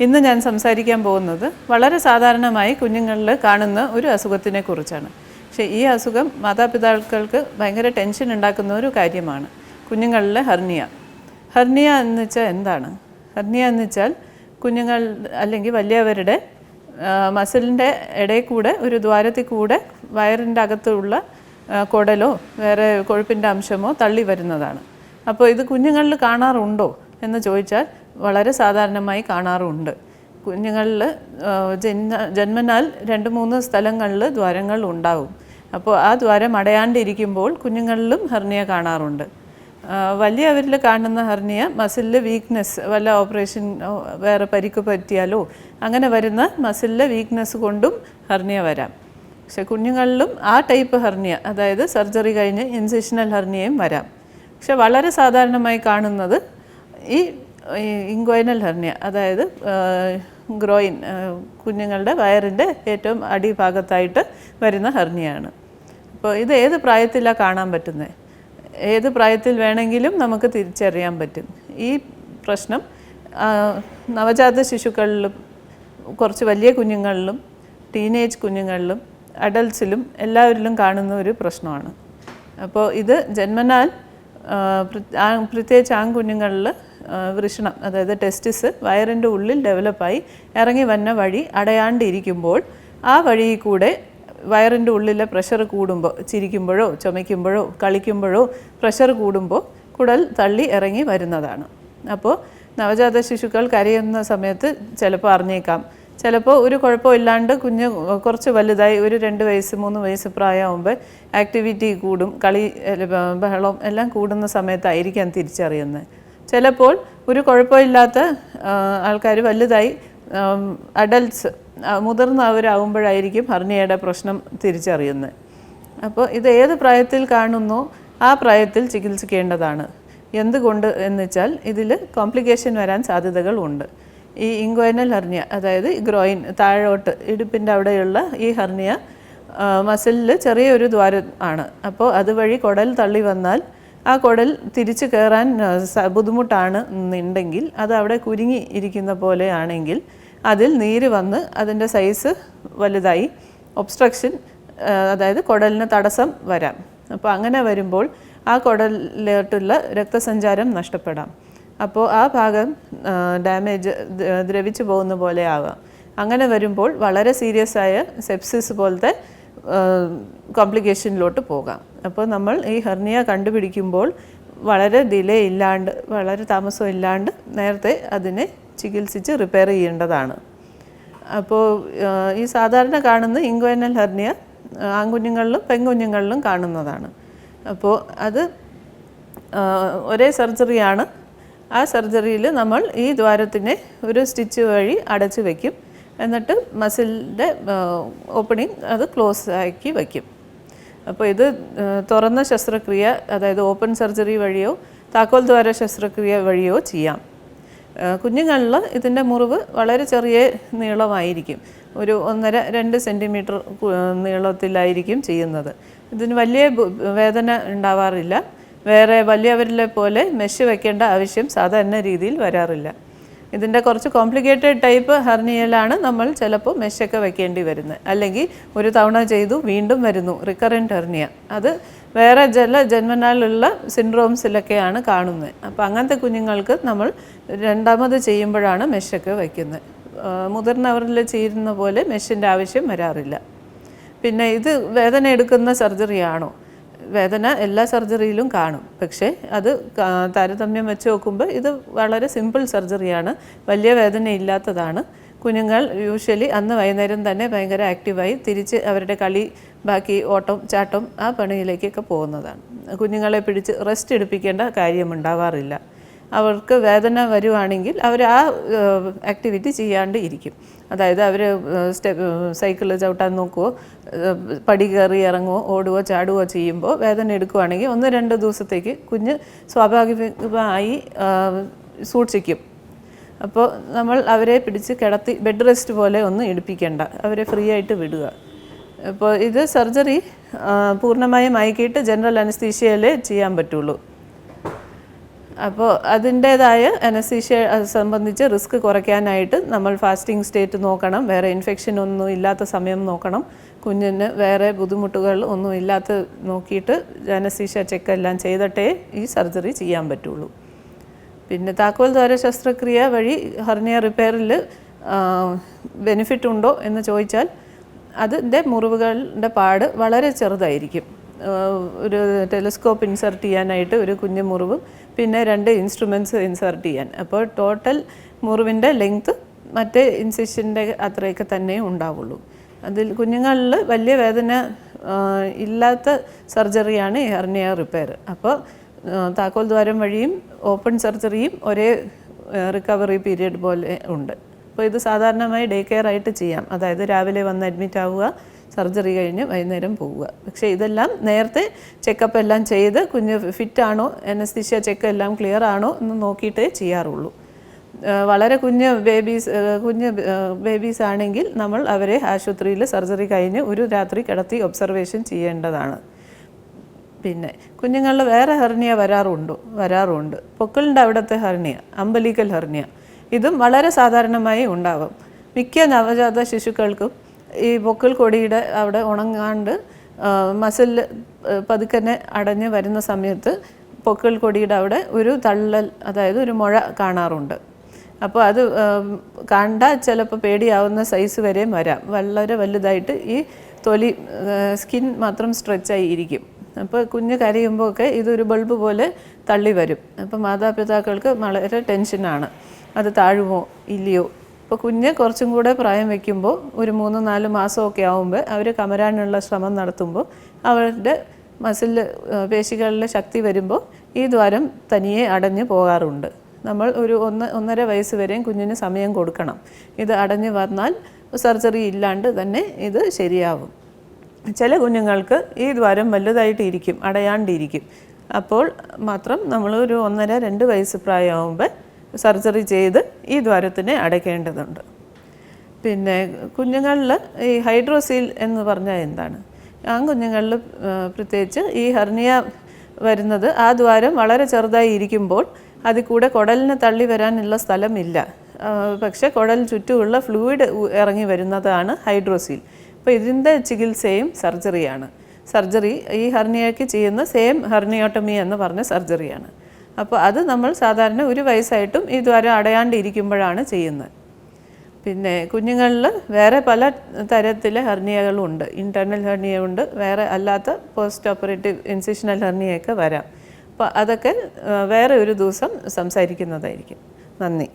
ഇന്ന് ഞാൻ സംസാരിക്കാൻ പോകുന്നത് വളരെ സാധാരണമായി കുഞ്ഞുങ്ങളിൽ കാണുന്ന ഒരു അസുഖത്തിനെ കുറിച്ചാണ്. പക്ഷേ ഈ അസുഖം മാതാപിതാക്കൾക്ക് ഭയങ്കര ടെൻഷൻ ഉണ്ടാക്കുന്ന ഒരു കാര്യമാണ്. കുഞ്ഞുങ്ങളിലെ ഹെർണിയ. ഹെർണിയ എന്ന് വെച്ചാൽ എന്താണ്? ഹെർണിയ എന്ന് വെച്ചാൽ കുഞ്ഞുങ്ങൾ അല്ലെങ്കിൽ വലിയവരുടെ മസിലിൻ്റെ ഇടയിൽ കൂടെ ഒരു ദ്വാരത്തിൽ കൂടെ വയറിൻ്റെ അകത്തുള്ള കുടലോ വേറെ കൊഴുപ്പിൻ്റെ അംശമോ തള്ളി വരുന്നതാണ്. അപ്പോൾ ഇത് കുഞ്ഞുങ്ങളിൽ കാണാറുണ്ടോ എന്ന് ചോദിച്ചാൽ വളരെ സാധാരണമായി കാണാറുണ്ട്. കുഞ്ഞുങ്ങളിൽ ജന്മനാൽ 2-3 സ്ഥലങ്ങളിൽ ദ്വാരങ്ങൾ ഉണ്ടാവും. അപ്പോൾ ആ ദ്വാരം അടയാണ്ടിരിക്കുമ്പോൾ കുഞ്ഞുങ്ങളിലും ഹെർണിയ കാണാറുണ്ട്. വലിയവരിൽ കാണുന്ന ഹെർണിയ മസിലിൽ വീക്ക്നെസ്, വല്ല ഓപ്പറേഷൻ വേറെ പരിക്ക് പറ്റിയാലോ അങ്ങനെ വരുന്ന മസിലിലെ വീക്ക്നെസ് കൊണ്ടും ഹെർണിയ വരാം. പക്ഷെ കുഞ്ഞുങ്ങളിലും ആ ടൈപ്പ് ഹെർണിയ, അതായത് സർജറി കഴിഞ്ഞ് ഇൻസിഷണൽ ഹെർണിയയും വരാം. പക്ഷെ വളരെ സാധാരണമായി കാണുന്നത് ഈ ഇൻഗ്വൈനൽ ഹെർണിയ, അതായത് ഗ്രോയിൻ, കുഞ്ഞുങ്ങളുടെ വയറിൻ്റെ ഏറ്റവും അടിഭാഗത്തായിട്ട് വരുന്ന ഹെർണിയാണ്. അപ്പോൾ ഇത് ഏത് പ്രായത്തിലാണ് കാണാൻ പറ്റുന്നത്? ഏത് പ്രായത്തിൽ വേണമെങ്കിലും നമുക്ക് തിരിച്ചറിയാൻ പറ്റും. ഈ പ്രശ്നം നവജാത ശിശുക്കളിലും കുറച്ച് വലിയ കുഞ്ഞുങ്ങളിലും ടീനേജ് കുഞ്ഞുങ്ങളിലും അഡൽട്ട്സിലും എല്ലാവരിലും കാണുന്ന ഒരു പ്രശ്നമാണ്. അപ്പോൾ ഇത് ജന്മനാൽ പ്രത്യേകിച്ച് ആൺകുഞ്ഞുങ്ങളിൽ വൃഷണം, അതായത് ടെസ്റ്റിസ് വയറിൻ്റെ ഉള്ളിൽ ഡെവലപ്പായി ഇറങ്ങി വന്ന വഴി അടയാണ്ടിരിക്കുമ്പോൾ ആ വഴിയിൽ കൂടെ വയറിൻ്റെ ഉള്ളിലെ പ്രഷർ കൂടുമ്പോൾ, ചിരിക്കുമ്പോഴോ ചുമയ്ക്കുമ്പോഴോ കളിക്കുമ്പോഴോ പ്രഷർ കൂടുമ്പോൾ കുടൽ തള്ളി ഇറങ്ങി വരുന്നതാണ്. അപ്പോൾ നവജാത ശിശുക്കൾ കരയുന്ന സമയത്ത് ചിലപ്പോൾ അറിഞ്ഞേക്കാം, ചിലപ്പോൾ ഒരു കുഴപ്പമില്ലാണ്ട് കുഞ്ഞ് കുറച്ച് വലുതായി ഒരു 2 വയസ്സ് 3 വയസ്സ് പ്രായമാകുമ്പോൾ ആക്ടിവിറ്റി കൂടും, കളി ബഹളം എല്ലാം കൂടുന്ന സമയത്തായിരിക്കാം തിരിച്ചറിയുന്നത്. ചിലപ്പോൾ ഒരു കുഴപ്പമില്ലാത്ത ആൾക്കാർ വലുതായി അഡൽട്ട്സ് മുതിർന്നവരാകുമ്പോഴായിരിക്കും ഹെർണിയയുടെ പ്രശ്നം തിരിച്ചറിയുന്നത്. അപ്പോൾ ഇത് ഏത് പ്രായത്തിൽ കാണുന്നോ ആ പ്രായത്തിൽ ചികിത്സിക്കേണ്ടതാണ്. എന്തുകൊണ്ട് എന്ന് വെച്ചാൽ ഇതിൽ കോംപ്ലിക്കേഷൻ വരാൻ സാധ്യതകളുണ്ട്. ഈ ഇൻഗ്വൈനൽ ഹെർണിയ, അതായത് ഗ്രോയിൻ താഴോട്ട് ഇടുപ്പിൻ്റെ അവിടെയുള്ള ഈ ഹെർണിയ മസിലിൽ ചെറിയൊരു ദ്വാരം ആണ്. അപ്പോൾ അതുവഴി കുടൽ തള്ളി വന്നാൽ ആ കുടൽ തിരിച്ച് കയറാൻ ബുദ്ധിമുട്ടാണ് എന്നുണ്ടെങ്കിൽ, അത് അവിടെ കുരുങ്ങി ഇരിക്കുന്ന പോലെ ആണെങ്കിൽ അതിൽ നീര് വന്ന് അതിൻ്റെ സൈസ് വലുതായി ഒബ്സ്ട്രക്ഷൻ, അതായത് കുടലിന് തടസ്സം വരാം. അപ്പോൾ അങ്ങനെ വരുമ്പോൾ ആ കുടലിലോട്ടുള്ള രക്തസഞ്ചാരം നഷ്ടപ്പെടാം. അപ്പോൾ ആ ഭാഗം ഡാമേജ്, ദ്രവിച്ചു പോകുന്ന പോലെ ആവാം. അങ്ങനെ വരുമ്പോൾ വളരെ സീരിയസ് ആയ സെപ്സിസ് പോലത്തെ കോംപ്ലിക്കേഷനിലോട്ട് പോകാം. അപ്പോൾ നമ്മൾ ഈ ഹെർണിയ കണ്ടുപിടിക്കുമ്പോൾ വളരെ ഡിലേ ഇല്ലാണ്ട്, വളരെ താമസം ഇല്ലാണ്ട് നേരത്തെ അതിനെ ചികിത്സിച്ച് റിപ്പയർ ചെയ്യേണ്ടതാണ്. അപ്പോൾ ഈ സാധാരണ കാണുന്ന ഇൻഗ്വൈനൽ ഹെർണിയ ആൺകുഞ്ഞുങ്ങളിലും പെൺകുഞ്ഞുങ്ങളിലും കാണുന്നതാണ്. അപ്പോൾ അത് ഒരേ സർജറിയാണ്. ആ സർജറിയിൽ നമ്മൾ ഈ ദ്വാരത്തിനെ ഒരു സ്റ്റിച്ച് വഴി അടച്ച് വയ്ക്കും. എന്നിട്ട് മസിലിൻ്റെ ഓപ്പണിങ് അത് ക്ലോസ് ആക്കി വയ്ക്കും. അപ്പോൾ ഇത് തുറന്ന ശസ്ത്രക്രിയ, അതായത് ഓപ്പൺ സർജറി വഴിയോ താക്കോൽ ദ്വാര ശസ്ത്രക്രിയ വഴിയോ ചെയ്യാം. കുഞ്ഞുങ്ങളിൽ ഇതിൻ്റെ മുറിവ് വളരെ ചെറിയ നീളമായിരിക്കും, ഒരു 1.5-2 സെൻറ്റിമീറ്റർ നീളത്തിലായിരിക്കും ചെയ്യുന്നത്. ഇതിന് വലിയ വേദന ഉണ്ടാവാറില്ല. വേറെ വലിയവരിലെ പോലെ മെഷ് വെക്കേണ്ട ആവശ്യം സാധാരണ രീതിയിൽ വരാറില്ല. ഇതിൻ്റെ കുറച്ച് കോംപ്ലിക്കേറ്റഡ് ടൈപ്പ് ഹെർണിയയിലാണ് നമ്മൾ ചിലപ്പോൾ മെഷൊക്കെ വെക്കേണ്ടി വരുന്നത്. അല്ലെങ്കിൽ ഒരു തവണ ചെയ്തു വീണ്ടും വരുന്നു, റിക്കറൻറ്റ് ഹെർണിയ. അത് വേറെ ജന്മനാലുള്ള സിൻഡ്രോംസിലൊക്കെയാണ് കാണുന്നത്. അപ്പോൾ അങ്ങനത്തെ കുഞ്ഞുങ്ങൾക്ക് നമ്മൾ രണ്ടാമത് ചെയ്യുമ്പോഴാണ് മെഷൊക്കെ വയ്ക്കുന്നത്. മുതിർന്നവരിൽ ചെയ്യുന്ന പോലെ മെഷിൻ്റെ ആവശ്യം വരാറില്ല. പിന്നെ ഇത് വേദന എടുക്കുന്ന സർജറിയാണോ? വേദന എല്ലാ സർജറിയിലും കാണും. പക്ഷേ അത് താരതമ്യം വെച്ച് നോക്കുമ്പോൾ ഇത് വളരെ സിമ്പിൾ സർജറിയാണ്, വലിയ വേദന ഇല്ലാത്തതാണ്. കുഞ്ഞുങ്ങൾ യൂഷ്വലി അന്ന് വൈകുന്നേരം തന്നെ ഭയങ്കര ആക്റ്റീവായി തിരിച്ച് അവരുടെ കളി, ബാക്കി ഓട്ടം ചാട്ടം ആ പണിയിലേക്കൊക്കെ പോകുന്നതാണ്. കുഞ്ഞുങ്ങളെ പിടിച്ച് റെസ്റ്റ് എടുപ്പിക്കേണ്ട കാര്യമുണ്ടാവാറില്ല. അവർക്ക് വേദന വരുവാണെങ്കിൽ അവർ ആ ആക്ടിവിറ്റി ചെയ്യാണ്ട് ഇരിക്കും. അതായത് അവർ സൈക്കിൾ ചവിട്ടാൻ നോക്കുവോ, പടി കയറി ഇറങ്ങുവോ, ഓടുവോ ചാടുവോ ചെയ്യുമ്പോൾ വേദന എടുക്കുവാണെങ്കിൽ 1-2 ദിവസത്തേക്ക് കുഞ്ഞ് സ്വാഭാവികമായി സൂക്ഷിക്കും. അപ്പോൾ നമ്മൾ അവരെ പിടിച്ച് കിടത്തി ബെഡ് റെസ്റ്റ് പോലെ ഒന്നും എടുപ്പിക്കേണ്ട, അവരെ ഫ്രീ ആയിട്ട് വിടുക. അപ്പോൾ ഇത് സർജറി പൂർണ്ണമായും മയക്കിയിട്ട് ജനറൽ അനസ്തീഷ്യയിലേ ചെയ്യാൻ പറ്റുള്ളൂ. അപ്പോൾ അതിൻ്റേതായ അനസ്തീഷ്യ സംബന്ധിച്ച് റിസ്ക് കുറയ്ക്കാനായിട്ട് നമ്മൾ ഫാസ്റ്റിംഗ് സ്റ്റേറ്റ് നോക്കണം, വേറെ ഇൻഫെക്ഷൻ ഒന്നും ഇല്ലാത്ത സമയം നോക്കണം, കുഞ്ഞിന് വേറെ ബുദ്ധിമുട്ടുകൾ ഒന്നും ഇല്ലാത്ത നോക്കിയിട്ട് അനസ്തീഷ്യ ചെക്ക് എല്ലാം ചെയ്തിട്ടേ ഈ സർജറി ചെയ്യാൻ പറ്റുള്ളൂ. പിന്നെ താക്കോൽ ദ്വാര ശസ്ത്രക്രിയ വഴി ഹെർണിയ റിപ്പയറിൽ ബെനിഫിറ്റ് ഉണ്ടോ എന്ന് ചോദിച്ചാൽ അതിൻ്റെ മുറിവുകളുടെ പാട് വളരെ ചെറുതായിരിക്കും. ഒരു ടെലിസ്കോപ്പ് ഇൻസർട്ട് ചെയ്യാനായിട്ട് ഒരു കുഞ്ഞു മുറിവും പിന്നെ 2 ഇൻസ്ട്രുമെൻറ്റ്സ് ഇൻസർട്ട് ചെയ്യാൻ. അപ്പോൾ ടോട്ടൽ മുറിവിൻ്റെ ലെങ്ത്ത് മറ്റേ ഇൻസിഷൻ്റെ അത്രയൊക്കെ തന്നെ ഉണ്ടാവുള്ളൂ. അതിൽ കുഞ്ഞുങ്ങളിൽ വലിയ വേദന ഇല്ലാത്ത സർജറിയാണ് ഈ ഹെർണിയ റിപ്പയർ. അപ്പോൾ താക്കോൽ ദ്വാരം വഴിയും ഓപ്പൺ സർജറിയും ഒരേ റിക്കവറി പീരിയഡ് പോലെ ഉണ്ട്. അപ്പോൾ ഇത് സാധാരണമായി ഡേ കെയർ ആയിട്ട് ചെയ്യാം. അതായത് രാവിലെ വന്ന് അഡ്മിറ്റ് ആവുക, സർജറി കഴിഞ്ഞ് വൈകുന്നേരം പോവുക. പക്ഷേ ഇതെല്ലാം നേരത്തെ ചെക്കപ്പ് എല്ലാം ചെയ്ത് കുഞ്ഞ് ഫിറ്റാണോ, അനസ്തീഷ്യ ചെക്ക് എല്ലാം ക്ലിയർ ആണോ എന്ന് നോക്കിയിട്ടേ ചെയ്യാറുള്ളൂ. വളരെ കുഞ്ഞ് ബേബീസ് ആണെങ്കിൽ നമ്മൾ അവരെ ആശുപത്രിയിൽ സർജറി കഴിഞ്ഞ് ഒരു രാത്രി കിടത്തി ഒബ്സർവേഷൻ ചെയ്യേണ്ടതാണ്. പിന്നെ കുഞ്ഞുങ്ങളിൽ വേറെ ഹെർണിയ വരാറുണ്ട്. പൊക്കിളിൻ്റെ അവിടുത്തെ ഹെർണിയ, അംബലിക്കൽ ഹെർണിയ, ഇതും വളരെ സാധാരണമായി ഉണ്ടാകും. മിക്ക നവജാത ശിശുക്കൾക്കും ഈ പൊക്കിൾ കൊടിയുടെ അവിടെ ഉണങ്ങാണ്ട് മസിൽ പതുക്കനെ അടഞ്ഞ് വരുന്ന സമയത്ത് പൊക്കിൾ കൊടിയുടെ അവിടെ ഒരു തള്ളൽ, അതായത് ഒരു മുഴ കാണാറുണ്ട്. അപ്പോൾ അത് കണ്ടാൽ ചിലപ്പോൾ പേടിയാവുന്ന സൈസ് വരെയും വരാം. വളരെ വലുതായിട്ട് ഈ തൊലി സ്കിൻ മാത്രം സ്ട്രെച്ചായി ഇരിക്കും. അപ്പോൾ കുഞ്ഞ് കരയുമ്പോൾ ഒക്കെ ഇതൊരു ബൾബ് പോലെ തള്ളി വരും. അപ്പോൾ മാതാപിതാക്കൾക്ക് വളരെ ടെൻഷനാണ്, അത് താഴുമോ ഇല്ലയോ. ഇപ്പോൾ കുഞ്ഞ് കുറച്ചും കൂടെ പ്രായം വയ്ക്കുമ്പോൾ ഒരു 3-4 മാസമൊക്കെ ആകുമ്പോൾ അവർ കമരാനുള്ള ശ്രമം നടത്തുമ്പോൾ അവരുടെ മസിൽ പേശികളിലെ ശക്തി വരുമ്പോൾ ഈ ദ്വാരം തനിയെ അടഞ്ഞു പോകാറുണ്ട്. നമ്മൾ ഒരു 1.5 വയസ്സ് വരെയും കുഞ്ഞിന് സമയം കൊടുക്കണം. ഇത് അടഞ്ഞു വന്നാൽ സർജറി ഇല്ലാണ്ട് തന്നെ ഇത് ശരിയാവും. ചില കുഞ്ഞുങ്ങൾക്ക് ഈ ദ്വാരം വലുതായിട്ട് ഇരിക്കും, അടയാണ്ടിരിക്കും. അപ്പോൾ മാത്രം നമ്മൾ ഒരു 1.5-2 വയസ്സ് പ്രായമാകുമ്പോൾ സർജറി ചെയ്ത് ഈ ദ്വാരത്തിനെ അടയ്ക്കേണ്ടതുണ്ട്. പിന്നെ കുഞ്ഞുങ്ങളിൽ ഈ ഹൈഡ്രോസീൽ എന്ന് പറഞ്ഞാൽ എന്താണ്? കുഞ്ഞുങ്ങളിൽ പ്രത്യേകിച്ച് ഈ ഹെർണിയ വരുന്നത് ആ ദ്വാരം വളരെ ചെറുതായി ഇരിക്കുമ്പോൾ അതിൽ കൂടെ കുടലിന് തള്ളി വരാനുള്ള സ്ഥലമില്ല. പക്ഷേ കുടൽ ചുറ്റുമുള്ള ഫ്ലൂയിഡ് ഇറങ്ങി വരുന്നതാണ് ഹൈഡ്രോസീൽ. അപ്പോൾ ഇതിൻ്റെ ചികിത്സയും സർജറിയാണ്. സർജറി ഈ ഹെർണിയയ്ക്ക് ചെയ്യുന്ന സെയിം ഹെർണിയോട്ടമി എന്ന് പറഞ്ഞ സർജറിയാണ്. അപ്പോൾ അത് നമ്മൾ സാധാരണ 1 വയസ്സായിട്ടും ഈ ദ്വാരം അടയാണ്ടിരിക്കുമ്പോഴാണ് ചെയ്യുന്നത്. പിന്നെ കുഞ്ഞുങ്ങളിൽ വേറെ പല തരത്തിലെ ഹെർണിയകളുണ്ട്. ഇൻറ്റേർണൽ ഹെർണിയ ഉണ്ട്, വേറെ അല്ലാത്ത പോസ്റ്റ് ഓപ്പറേറ്റീവ് ഇൻസിഷണൽ ഹെർണിയൊക്കെ വരാം. അപ്പോൾ അതൊക്കെ വേറെ ഒരു ദിവസം സംസാരിക്കുന്നതായിരിക്കും. നന്ദി.